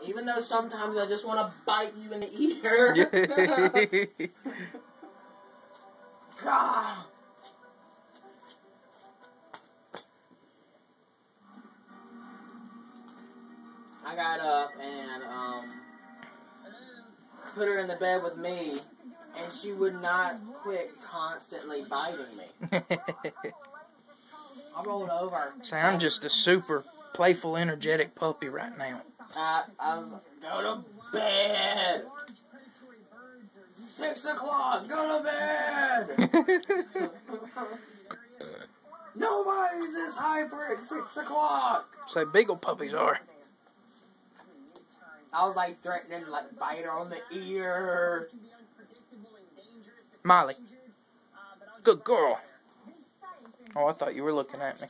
Even though sometimes I just want to bite you in the ear. Ah. I got up and put her in the bed with me, and she would not quit constantly biting me. I rolled over. See, I'm just a super playful, energetic puppy right now. I was like, go to bed. 6 o'clock, go to bed. Nobody's this hyper at 6 o'clock. So Beagle puppies are. I was like threatening to like bite her on the ear. Molly. Good girl. Oh, I thought you were looking at me.